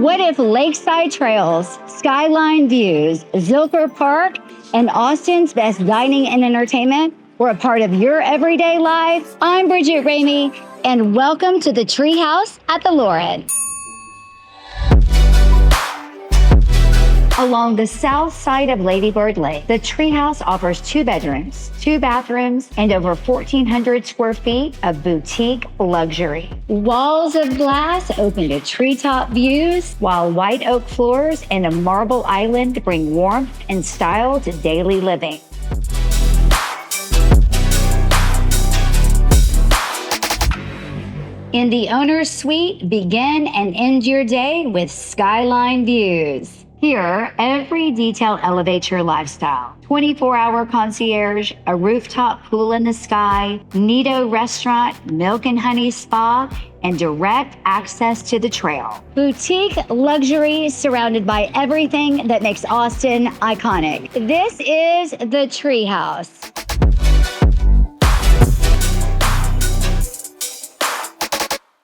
What if lakeside trails, skyline views, Zilker Park, and Austin's best dining and entertainment were a part of your everyday life? I'm Bridget Ramey, and welcome to the Treehouse at the Loren. Along the south side of Lady Bird Lake, the Treehouse offers 2 bedrooms, 2 bathrooms, and over 1,400 square feet of boutique luxury. Walls of glass open to treetop views, while white oak floors and a marble island bring warmth and style to daily living. In the owner's suite, begin and end your day with skyline views. Here, every detail elevates your lifestyle. 24-hour concierge, a rooftop pool in the sky, Nido restaurant, milk and honey spa, and direct access to the trail. Boutique luxury surrounded by everything that makes Austin iconic. This is the Treehouse.